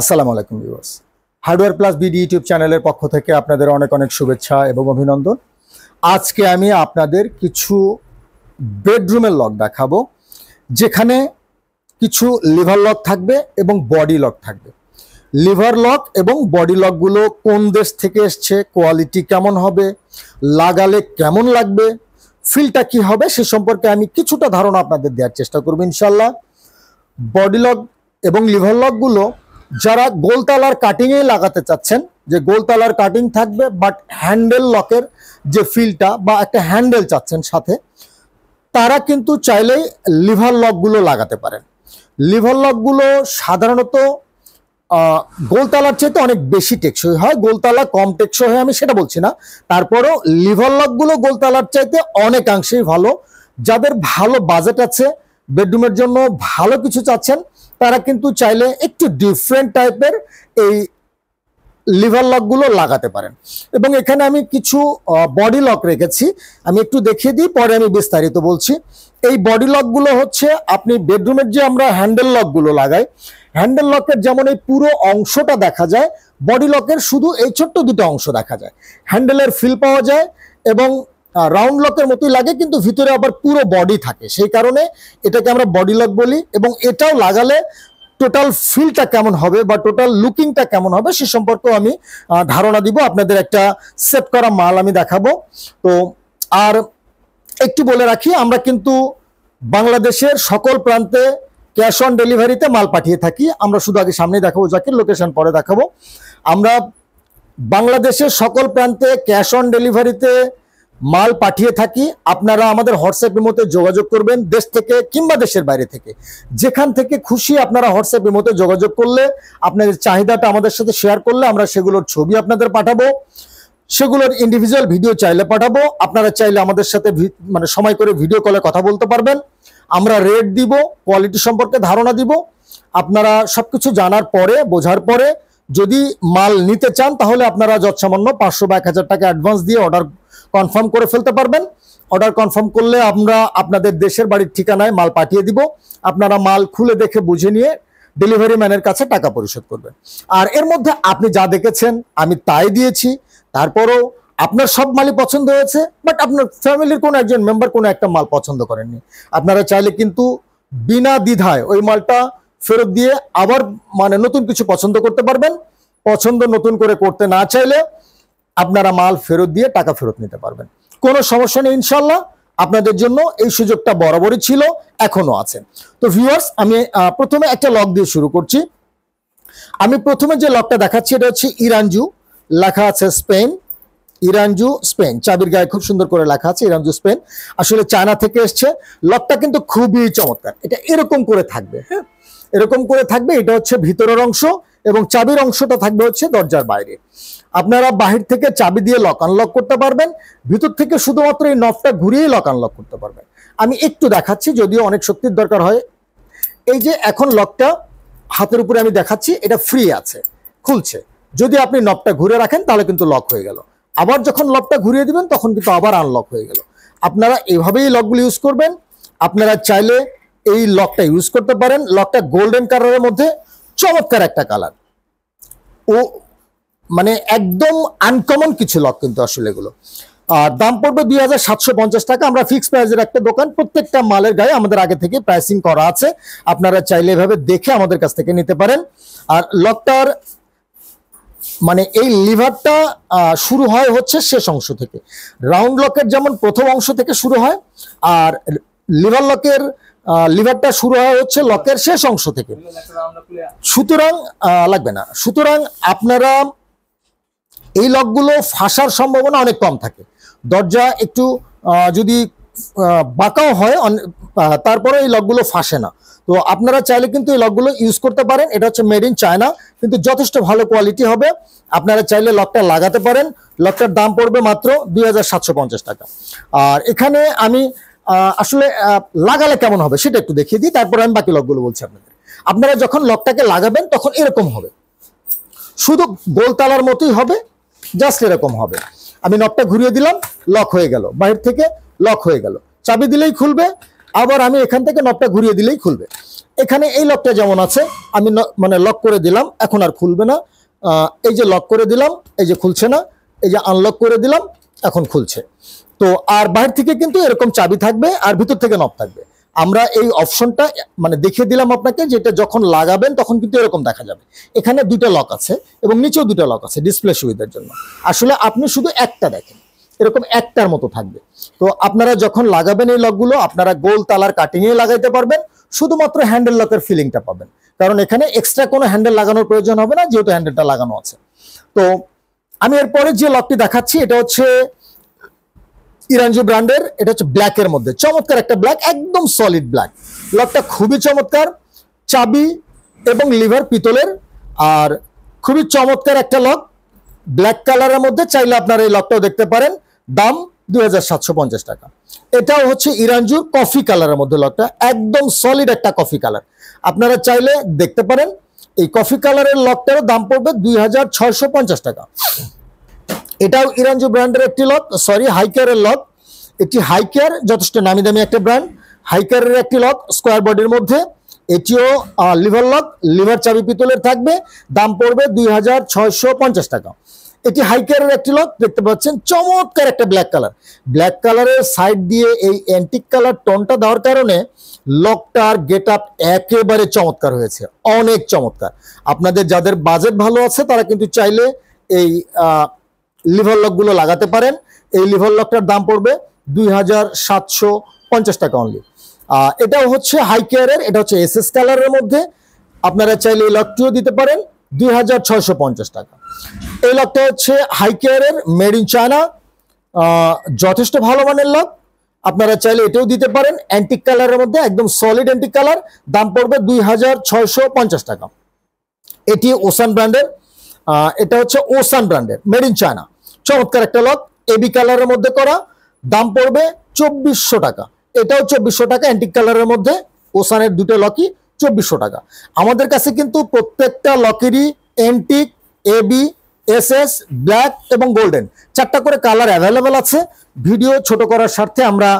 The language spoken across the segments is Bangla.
আসসালামু আলাইকুম viewers, hardware plus BD YouTube চ্যানেলের পক্ষ থেকে আপনাদের অনেক অনেক শুভেচ্ছা এবং অভিনন্দন। আজকে আমি আপনাদের কিছু বেডরুমের লক দেখাবো, যেখানে কিছু লিভার লক থাকবে এবং বডি লক থাকবে। লিভার লক এবং বডি লকগুলো কোন দেশ থেকে এসছে, কোয়ালিটি কেমন হবে, লাগালে কেমন লাগবে, ফিলটা কি হবে সে সম্পর্কে আমি কিছুটা ধারণা আপনাদের দেওয়ার চেষ্টা করব ইনশাল্লাহ। বডি লক এবং লিভার লকগুলো যারা গোলতালার কাটিংয়ে লাগাতে চাচ্ছেন, যে গোলতালার কাটিং থাকবে বাট হ্যান্ডেল লকের যে ফিলটা বা একটা হ্যান্ডেল চাচ্ছেন সাথে, তারা কিন্তু চাইলেই লিভার লকগুলো লাগাতে পারেন। লিভার লকগুলো সাধারণত গোলতালার চাইতে অনেক বেশি টেকসই হয়, গোলতালা কম টেকসই হয় আমি সেটা বলছি না, তারপরেও লিভার লকগুলো গোলতালার চাইতে অনেকাংশেই ভালো। যাদের ভালো বাজেট আছে, বেডরুমের জন্য ভালো কিছু চাচ্ছেন, তারা কিন্তু চাইলে একটু ডিফারেন্ট টাইপের এই লিভার লকগুলো লাগাতে পারেন। এবং এখানে আমি কিছু বডি লক রেখেছি, আমি একটু দেখিয়ে দিই, পরে আমি বিস্তারিত বলছি। এই বডি লকগুলো হচ্ছে আপনি বেডরুমের যে আমরা হ্যান্ডেল লকগুলো লাগাই, হ্যান্ডেল লকের যেমন এই পুরো অংশটা দেখা যায়, বডি লকের শুধু এই ছোট্ট দুটো অংশ দেখা যায়। হ্যান্ডেলের ফিল পাওয়া যায় এবং রাউন্ড লকের মতোই লাগে, কিন্তু ভিতরে আবার পুরো বডি থাকে, সেই কারণে এটাকে আমরা বডি লক বলি। এবং এটাও লাগালে টোটাল ফিলটা কেমন হবে বা টোটাল লুকিংটা কেমন হবে সে সম্পর্কেও আমি ধারণা দিব। আপনাদের একটা সেট করা মাল আমি দেখাবো। তো আর একটু বলে রাখি, আমরা কিন্তু বাংলাদেশের সকল প্রান্তে ক্যাশ অন ডেলিভারিতে মাল পাঠিয়ে থাকি। আমরা শুধু আগে সামনে দেখাবো, জাকির লোকেশন পরে দেখাবো। আমরা বাংলাদেশের সকল প্রান্তে ক্যাশ অন ডেলিভারিতে মাল পাঠিয়ে থাকি। আপনারা আমাদের হোয়াটসঅ্যাপ ইমোতে যোগাযোগ করবেন, দেশ থেকে কিংবা দেশের বাইরে থেকে যেখান থেকে খুশি আপনারা হোয়াটসঅ্যাপ ইমোতে যোগাযোগ করলে, আপনাদের চাহিদাটা আমাদের সাথে শেয়ার করলে আমরা সেগুলোর ছবি আপনাদের পাঠাবো, সেগুলোর ইন্ডিভিজুয়াল ভিডিও চাইলে পাঠাবো। আপনারা চাইলে আমাদের সাথে মানে সময় করে ভিডিও কলে কথা বলতে পারবেন। আমরা রেট দিব, কোয়ালিটি সম্পর্কে ধারণা দিব। আপনারা সবকিছু জানার পরে, বোঝার পরে যদি মাল নিতে চান, তাহলে আপনারা যৎসামান্য 500 বা 1000 টাকা অ্যাডভান্স দিয়ে অর্ডার কনফার্ম করে ফেলতে পারবেন। অর্ডার কনফার্ম করলে আমরা আপনাদের দেশের বাড়ির ঠিকানায় মাল পাঠিয়ে দিব। আপনারা মাল খুলে দেখে বুঝে নিয়ে ডেলিভারি ম্যানের কাছে টাকা পরিশোধ করবেন। আর এর মধ্যে আপনি যা দেখেছেন আমি তাই দিয়েছি, তারপরেও আপনার সব মালই পছন্দ হয়েছে, বাট আপনার ফ্যামিলির কোনো একজন মেম্বার কোনো একটা মাল পছন্দ করেননি, আপনারা চাইলে কিন্তু বিনা দ্বিধায় ওই মালটা ফেরত দিয়ে আবার মানে নতুন কিছু পছন্দ করতে পারবেন। পছন্দ নতুন করে করতে না চাইলে আপনারা মাল ফেরত দিয়ে টাকা ফেরত নিতে পারবেন, কোনো সমস্যা নেই ইনশাল্লাহ। আপনাদের জন্য এই সুযোগটা বরাবরই ছিল, এখনো আছে। তো ভিউয়ার্স, আমি প্রথমে একটা লক দিয়ে শুরু করছি। আমি প্রথমে যে লকটা দেখাচ্ছি এটা হচ্ছে ইরানজু, লেখা আছে স্পেন, ইরানজু স্পেন, চাবির গায়ে খুব সুন্দর করে লেখা আছে ইরানজু স্পেন। আসলে চায়না থেকে এসছে। লকটা কিন্তু খুবই চমৎকার, এটা এরকম করে থাকবে, হ্যাঁ এরকম করে থাকবে। এটা হচ্ছে ভিতরের অংশ এবং চাবির অংশটা থাকবে হচ্ছে দরজার বাইরে। আপনারা বাহির থেকে চাবি দিয়ে লক আনলক করতে পারবেন, ভিতর থেকে শুধুমাত্র এই নবটা ঘুরিয়েই লক আনলক করতে পারবেন। আমি একটু দেখাচ্ছি, যদিও অনেক শক্তির দরকার হয়। এই যে এখন লকটা হাতের উপরে আমি দেখাচ্ছি, এটা ফ্রি আছে, খুলছে। যদি আপনি নবটা ঘুরে রাখেন তাহলে কিন্তু লক হয়ে গেল, আবার যখন লকটা ঘুরিয়ে দিবেন তখন কিন্তু আবার আনলক হয়ে গেল। আপনারা এভাবেই লকগুলো ইউজ করবেন। আপনারা চাইলে এই লকটা ইউজ করতে পারেন। লকটা গোল্ডেন কালারের মধ্যে চমৎকার একটা কালার, ও মানে একদম আনকমন কিছু লক কিন্তু আসলে এগুলো। আর দাম পড়বে 2750 টাকা। আমরা ফিক্সড প্রাইসের একটা দোকান, প্রত্যেকটা মালের গায়ে আমাদের আগে থেকে প্রাইসিং করা আছে, আপনারা চাইলে এভাবে দেখে আমাদের কাছ থেকে নিতে পারেন। আর লকটার মানে এই লিভারটা শুরু হয় হচ্ছে শেষ অংশ থেকে, রাউন্ড লকের যেমন প্রথম অংশ থেকে শুরু হয়, আর লিভার লকের লিভারটা শুরু হয় হচ্ছে লকের শেষ অংশ থেকে। সুতরাং লাগবে না, সুতরাং আপনারা এই লকগুলো ফাঁসার সম্ভাবনা অনেক কম থাকে। দরজা একটু যদি বাঁকাও হয় তারপরে এই লকগুলো ফাঁসে না। তো আপনারা চাইলে কিন্তু এই লকগুলো ইউজ করতে পারেন। এটা হচ্ছে মেড ইন চায়না, কিন্তু যথেষ্ট ভালো কোয়ালিটি হবে। আপনারা চাইলে লকটা লাগাতে পারেন। লকটার দাম পড়বে মাত্র 2750 টাকা। আর এখানে আমি আসলে লাগালে কেমন হবে সেটা একটু দেখিয়ে দিই, তারপরে আমি বাকি লকগুলো বলছি আপনাদের। আপনারা যখন লকটাকে লাগাবেন তখন এরকম হবে, শুধু গোলতালার মতোই হবে, জাস্ট এরকম হবে। আমি নবটা ঘুরিয়ে দিলাম, লক হয়ে গেল, বাহির থেকে লক হয়ে গেল, চাবি দিলেই খুলবে, আবার আমি এখান থেকে নবটা ঘুরিয়ে দিলেই খুলবে। এখানে এই লকটা যেমন আছে, আমি মানে লক করে দিলাম, এখন আর খুলবে না। এই যে লক করে দিলাম, এই যে খুলছে না, এই যে আনলক করে দিলাম, এখন খুলছে। তো আর বাইরে থেকে কিন্তু এরকম চাবি থাকবে আর ভিতর থেকে নব থাকবে। আমরা এই অপশনটা মানে দেখিয়ে দিলাম আপনাকে, যেটা যখন লাগাবেন তখন কিন্তু এরকম দেখা যাবে। এখানে দুটো লক আছে এবং নিচেও দুটো লক আছে ডিসপ্লে সুবিধার জন্য। আসলে আপনি শুধু একটা দেখেন, এরকম একটার মতো থাকবে। তো আপনারা যখন লাগাবেন এই লকগুলো, আপনারা গোল তালার কাটিংয়ে লাগাইতে পারবেন, শুধুমাত্র হ্যান্ডেল লকের ফিলিংটা পাবেন, কারণ এখানে এক্সট্রা কোনো হ্যান্ডেল লাগানোর প্রয়োজন হবে না, যেহেতু হ্যান্ডেলটা লাগানো আছে। তো আমি এরপরে যে লকটি দেখাচ্ছি, এটা হচ্ছে ইরানজু ব্র্যান্ডের, এটা হচ্ছে ব্ল্যাকের মধ্যে, চমৎকার একটা ব্ল্যাক, একদম সলিড ব্ল্যাক। লকটা খুবই চমৎকার, চাবি এবং লিভার পিতলের, আর খুবই চমৎকার একটা লক, ব্ল্যাক কালারের মধ্যে। চাইলে আপনারা এই লকটাও দেখতে পারেন, দাম 2750 টাকা। এটাও হচ্ছে ইরানজুর কফি কালারের মধ্যে লকটা, একদম সলিড একটা কফি কালার। আপনারা চাইলে দেখতে পারেন, এই কফি কালারের লকটারও দাম পড়বে 2650 টাকা। এটাও ইরানজু ব্র্যান্ডের একটি লক, সরি হাইকেয়ারের লক। এটি হাইকেয়ার যথেষ্ট নামি দামি একটা ব্র্যান্ড, হাইকেয়ারের একটি লক স্কোয়ার বডির মধ্যে। এটিও লিভার লক, লিভার চাবি পিতলের থাকবে, দাম পড়বে 2650 টাকা। এটি হাইকেয়ারের একটি লক, দেখতে পাচ্ছেন চমৎকার একটা ব্ল্যাক কালার। ব্ল্যাক কালারের সাইড দিয়ে এই অ্যান্টিক কালার টোনটা দেওয়ার কারণে লকটার গেট আপ একেবারে চমৎকার হয়েছে, অনেক চমৎকার। আপনাদের যাদের বাজেট ভালো আছে তারা কিন্তু চাইলে এই লিভার লকগুলো লাগাতে পারেন। এই লিভার লকটার দাম পড়বে 2750 টাকা অনলি। এটাও হচ্ছে হাইকেয়ারের, এটা হচ্ছে এসএস কালারের মধ্যে। আপনারা চাইলে এই লকটিও দিতে পারেন 2650 টাকা। এই লকটা হচ্ছে হাইকেয়ারের, মেড ইন চায়না, যথেষ্ট ভালো মানের লক। আপনারা চাইলে এটাও দিতে পারেন, অ্যান্টিক কালারের মধ্যে, একদম সলিড অ্যান্টিক কালার, দাম পড়বে 2650 টাকা। এটি ওসান ব্র্যান্ডের, এটা হচ্ছে ওসান ব্র্যান্ডের, মেড ইন চায়না, চমৎকার একটা লক, এবি কালারের মধ্যে করা, দাম পড়বে 2400 টাকা। এটাও 2400 টাকা, অ্যান্টিক কালারের মধ্যে, ওসানের দুটো লকই 2400 টাকা। আমাদের কাছে কিন্তু প্রত্যেকটা লকেরই অ্যান্টিক, এবি, এসএস, ব্ল্যাক এবং গোল্ডেন, 4টা করে কালার অ্যাভেলেবেল আছে। ভিডিও ছোট করার স্বার্থে আমরা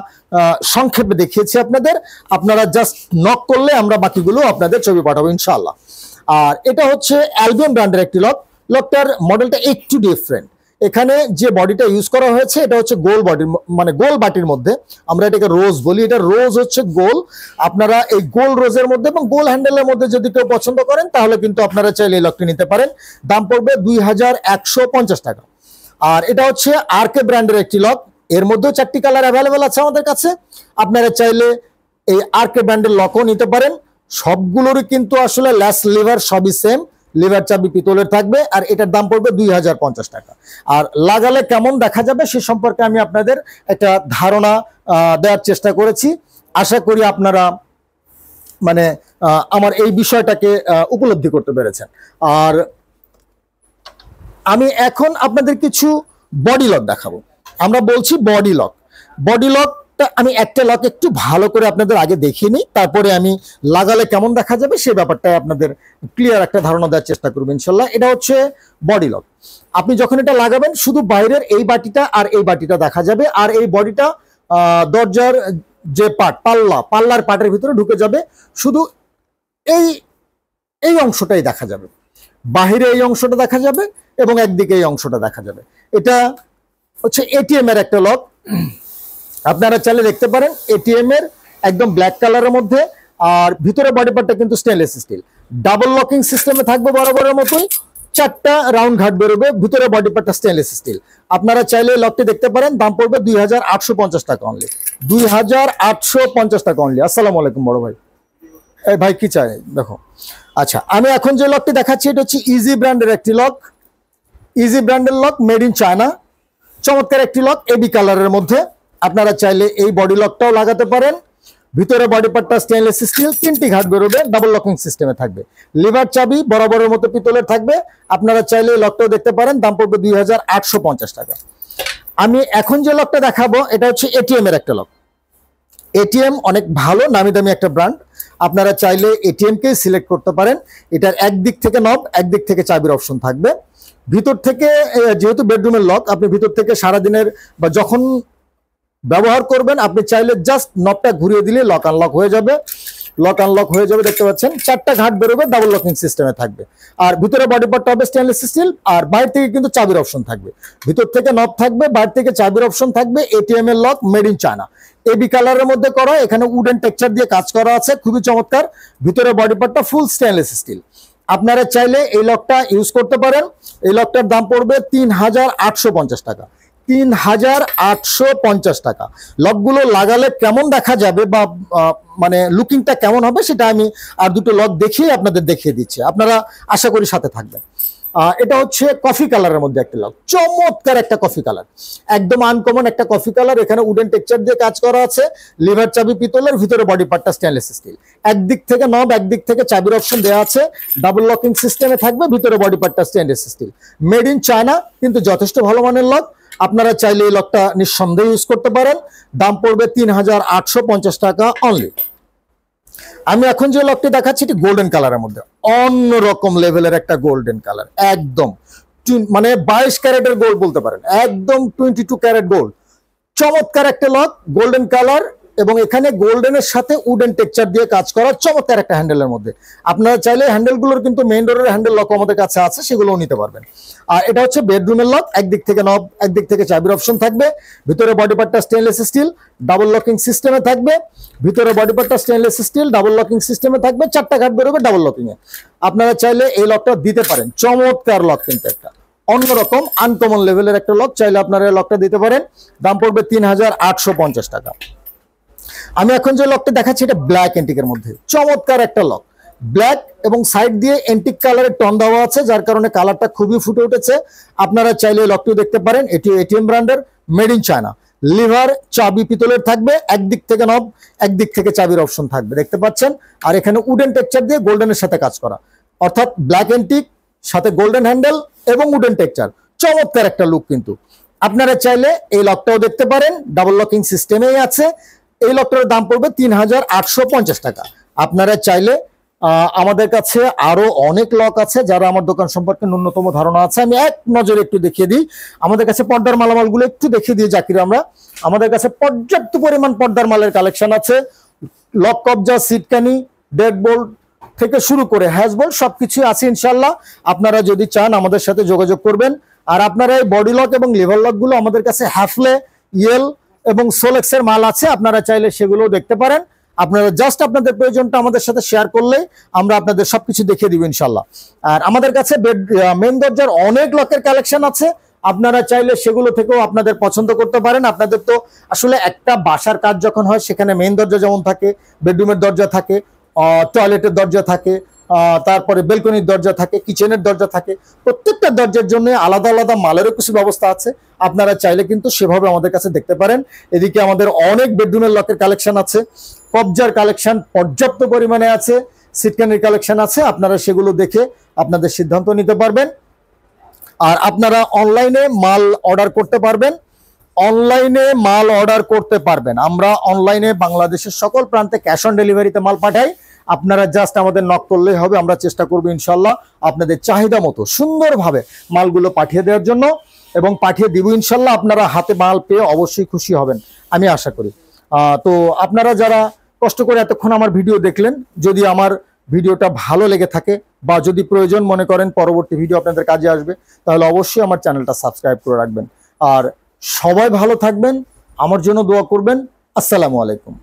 সংক্ষেপে দেখিয়েছি আপনাদের, আপনারা জাস্ট নক করলে আমরা বাকিগুলো আপনাদের ছবি পাঠাবো ইনশাআল্লাহ। আর এটা হচ্ছে অ্যালবিয়ন ব্র্যান্ডের একটি লক, লকটার মডেলটা একটু ডিফারেন্ট। এখানে যে বডিটা ইউজ করা হয়েছে এটা হচ্ছে গোল বডির, মানে গোল বাটির মধ্যে, আমরা এটাকে রোজ বলি, এটা রোজ হচ্ছে গোল। আপনারা এই গোল রোজের মধ্যে এবং গোল হ্যান্ডেলের মধ্যে যদি কেউ পছন্দ করেন তাহলে কিন্তু আপনারা চাইলে এই লকটি নিতে পারেন, দাম পড়বে 2150 টাকা। আর এটা হচ্ছে আরকে ব্র্যান্ডের একটি লক, এর মধ্যেও 4টি কালার অ্যাভেলেবেল আছে আমাদের কাছে। আপনারা চাইলে এই আরকে ব্র্যান্ডের লকও নিতে পারেন। সবগুলোরই কিন্তু আসলে ল্যাস লিভার সবই সেম, লিভার চাবি পিতলের থাকবে, আর এটার দাম পড়বে 2050 টাকা। আর লাগালে কেমন দেখা যাবে সে সম্পর্কে আমি আপনাদের একটা ধারণা দেওয়ার চেষ্টা করেছি। আশা করি আপনারা মানে আমার এই বিষয়টাকে উপলব্ধি করতে পেরেছেন। আর আমি এখন আপনাদের কিছু বডি লক দেখাবো। আমরা বলছি বডি লক, বডি লকটা আমি একটা লক একটু ভালো করে আপনাদের আগে দেখিয়ে নিই, তারপরে আমি লাগালে কেমন দেখা যাবে সেই ব্যাপারটা আপনাদের ক্লিয়ার একটা ধারণা দেওয়ার চেষ্টা করবো ইনশাল্লাহ। এটা হচ্ছে বডি লক। আপনি যখন এটা লাগাবেন শুধু বাইরের এই বাটিটা আর এই বাটিটা দেখা যাবে, আর এই বডিটা দরজার যে পার্ট, পাল্লার পার্টের ভিতরে ঢুকে যাবে, শুধু এই এই অংশটাই দেখা যাবে, বাহিরে এই অংশটা দেখা যাবে এবং একদিকে এই অংশটা দেখা যাবে। এটা হচ্ছে এটিএম এর একটা লক, আপনারা চাইলে দেখতে পারেন, এটিএম এর একদম ব্ল্যাক কালারের মধ্যে, আর ভিতরে বডি পার্টটা কিন্তু স্টেনলেস স্টিল, ডাবল লকিং সিস্টেমে থাকবে বরাবরের মতোই, 4টা রাউন্ড ঘাট বেরোবে, ভিতরে বডি পার্টটা স্টেনলেস স্টিল। আপনারা চাইলে লকটি দেখতে পারেন, দাম পড়বে 2850 টাকা অনলি, 2850 টাকা অনলি। আসসালামু আলাইকুম বড় ভাই। এই ভাই কি চাই দেখো। আচ্ছা, আমি এখন যে লকটি দেখাচ্ছি এটা হচ্ছে ইজি ব্র্যান্ডের একটি লক, ইজি ব্র্যান্ডের লক, মেড ইন চায়না, চমৎকার একটি লক, এবি কালারের মধ্যে। আপনারা চাইলে এই বডি লকটাও লাগাতে পারেন, ভিতরে বডি পার্টটা স্টেনলেস স্টিল, 3টি ঘাট বেরোবে, ডাবল লকিং সিস্টেমে থাকবে, লিভার চাবি বরাবরের মতো পিতলের থাকবে। আপনারা চাইলে এই লকটাও দেখতে পারেন, দাম পড়বে 2850 টাকা। আমি এখন যে লকটা দেখাবো এটা হচ্ছে এটিএম এর একটা লক। এটিএম অনেক ভালো নামি দামি একটা ব্র্যান্ড, আপনারা চাইলে এটিএম কে সিলেক্ট করতে পারেন। এটার একদিক থেকে নব, একদিক থেকে চাবির অপশন থাকবে। ভিতর থেকে যেহেতু বেডরুমের লক, আপনি ভিতর থেকে সারাদিনের বা যখন ব্যবহার করবেন আপনি চাইলে জাস্ট নবটা ঘুরিয়ে দিলে লক আনলক হয়ে যাবে। লক আনলক হয়ে যাবে, দেখতে পাচ্ছেন 4টা ঘাট বেরোবে, ডাবল লকিং সিস্টেমে থাকবে। আর ভিতরে বডি পার্টটা হবে স্টেনলেস স্টিল, আর বাইরে থেকে কিন্তু চাবির অপশন থাকবে, ভিতর থেকে নব থাকবে, বাইরে থেকে চাবির অপশন থাকবে। এটিএম এর লক মেড ইন চায়না, এবি কালারের মধ্যে করা, এখানে উডেন টেক্সচার দিয়ে কাজ করা আছে, খুবই চমৎকার। ভিতরে বডি পার্টটা ফুল স্টেনলেস স্টিল। আপনারা চাইলে এই লকটা ইউজ করতে পারেন। এই লকটার দাম পড়বে 3850 টাকা, 3850 টাকা। লকগুলো লাগালে কেমন দেখা যাবে বা মানে লুকিংটা কেমন হবে সেটা আমি আর দুটো লক দেখিয়ে আপনাদের দেখিয়ে দিচ্ছি, আপনারা আশা করি সাথে থাকবেন। এটা হচ্ছে কফি কালারের মধ্যে একটা লক, চমৎকার একটা কফি কালার, একদম আনকমন একটা কফি কালার। এখানে উডেন টেক্সচার দিয়ে কাজ করা আছে, লিভার চাবি পিতলের, ভিতরে বডি পার্টটা স্টেনলেস স্টিল। একদিক থেকে নব, একদিক থেকে চাবির অপশন দেওয়া আছে, ডাবল লকিং সিস্টেমে থাকবে, ভিতরে বডি পার্টটা stainless steel, made in China, কিন্তু যথেষ্ট ভালো মানের লক। আপনারা চাইলে এই লকটা নিঃসন্দেহে ইউজ করতে পারেন। দাম পড়বে 3850 টাকা অনলি। আমি এখন যে লকটি দেখাচ্ছি এটি গোল্ডেন কালারের মধ্যে, অন্যরকম লেভেলের একটা গোল্ডেন কালার, একদম মানে 22 ক্যারেটের গোল্ড বলতে পারেন, একদম 22 ক্যারেট গোল্ড। চমৎকার একটা লক, গোল্ডেন কালার, এবং এখানে গোল্ডেনের সাথে উডেন টেক্সচার দিয়ে কাজ করা, চমৎকার একটা হ্যান্ডেলের মধ্যে। আপনারা চাইলে হ্যান্ডেলগুলোর কিন্তু মেইন ডোরের হ্যান্ডেল লক আমাদের কাছে আছে, সেগুলোও নিতে পারবেন। আর এটা হচ্ছে বেডরুমের লক, একদিক থেকে নব, একদিক থেকে চাবির অপশন থাকবে, ভিতরে বডি পার্টটা স্টেনলেস স্টিল, ডাবল লকিং সিস্টেমে থাকবে, ভিতরে বডি পার্টটা স্টেনলেস স্টিল, ডাবল লকিং সিস্টেমে থাকবে, 4টা ঘাট বেরোবে ডাবল লকিং এ। আপনারা চাইলে এই লকটা দিতে পারেন, চমৎকার লক, কিন্তু একটা অন্যরকম আনকমন লেভেলের একটা লক, চাইলে আপনারা এই লকটা দিতে পারেন। দাম পড়বে 3850 টাকা। আমি এখন যে লকটা দেখাচ্ছি এটা ব্ল্যাক এন্টিকের মধ্যে, চমৎকার একটা লক, ব্ল্যাক এবং সাইড দিয়ে এন্টিক কালারের টন দেওয়া আছে, যার কারণে কালারটা খুবই ফুটে উঠেছে। আপনারা চাইলে লকটিও দেখতে পারেন, এটি এটিএম ব্র্যান্ডের, মেড ইন চায়না, লিভার চাবি পিতলের থাকবে, একদিক থেকে নব, একদিক থেকে চাবির অপশন থাকবে, দেখতে পাচ্ছেন। আর এখানে উডেন টেক্সচার দিয়ে গোল্ডেনের সাথে কাজ করা, অর্থাৎ ব্ল্যাক এন্টিক সাথে গোল্ডেন হ্যান্ডেল এবং উডেন টেক্সচার, চমৎকার একটা লুক। কিন্তু আপনারা চাইলে এই লকটাও দেখতে পারেন, ডাবল লকিং সিস্টেমেই আছে। এই লকটার দাম পড়বে 3850 টাকা। আপনারা চাইলে আমাদের কাছে আরো অনেক লক আছে, যারা আমার দোকান সম্পর্কে ন্যূনতম ধারণা আছে আমি এক নজরে একটু দেখিয়ে দিই। আমাদের কাছে পর্দার মালামালগুলো একটু দেখিয়ে দিই জাকির, আমরা আমাদের কাছে পর্যাপ্ত পরিমাণ পর্দার মালের কালেকশন আছে। লক কবজা, সিটকানি, ডেড বোল্ট থেকে শুরু করে হ্যাজবোল্ট সবকিছু আছে ইনশাল্লাহ। আপনারা যদি চান আমাদের সাথে যোগাযোগ করবেন। আর আপনারা এই বডি লক এবং লিভার লক গুলো আমাদের কাছে হ্যাফলে, ইয়েল এবং সোলেক্সের মাল আছে, আপনারা চাইলে সেগুলো দেখতে পারেন। আপনারা জাস্ট আপনাদের প্রয়োজনটা আমাদের সাথে শেয়ার করলে আমরা আপনাদের সবকিছু দেখিয়ে দিব ইনশাল্লাহ। আর আমাদের কাছে মেন দরজার অনেক লকের কালেকশন আছে, আপনারা চাইলে সেগুলো থেকেও আপনাদের পছন্দ করতে পারেন। আপনাদের তো আসলে একটা বাসার কাজ যখন হয় সেখানে মেইন দরজা যেমন থাকে, বেডরুমের দরজা থাকে, টয়লেটের দরজা থাকে, তারপরে বেলকনির দরজা থাকে, কিচেনের দরজা থাকে, প্রত্যেকটা দরজার জন্য আলাদা আলাদা মালেরও কিছু ব্যবস্থা আছে। আপনারা চাইলে কিন্তু সেভাবে আমাদের কাছে দেখতে পারেন। এদিকে আমাদের অনেক বেডরুমের লকের কালেকশন আছে, কবজার কালেকশন পর্যাপ্ত পরিমাণে আছে, সিটকানির কালেকশন আছে, আপনারা সেগুলো দেখে আপনাদের সিদ্ধান্ত নিতে পারবেন। আর আপনারা অনলাইনে মাল অর্ডার করতে পারবেন, আমরা অনলাইনে বাংলাদেশের সকল প্রান্তে ক্যাশ অন ডেলিভারিতে মাল পাঠাই। আপনারা জাস্ট আমাদের নক করলেই হবে, আমরা চেষ্টা করবো ইনশাল্লাহ আপনাদের চাহিদা মতো সুন্দরভাবে মালগুলো পাঠিয়ে দেওয়ার জন্য, এবং পাঠিয়ে দিব ইনশাল্লাহ। আপনারা হাতে মাল পেয়ে অবশ্যই খুশি হবেন আমি আশা করি। তো আপনারা যারা কষ্ট করে এতক্ষণ আমার ভিডিও দেখলেন, যদি আমার ভিডিওটা ভালো লেগে থাকে বা যদি প্রয়োজন মনে করেন পরবর্তী ভিডিও আপনাদের কাজে আসবে, তাহলে অবশ্যই আমার চ্যানেলটা সাবস্ক্রাইব করে রাখবেন। আর সবাই ভালো থাকবেন, আমার জন্য দোয়া করবেন। আসসালামু আলাইকুম।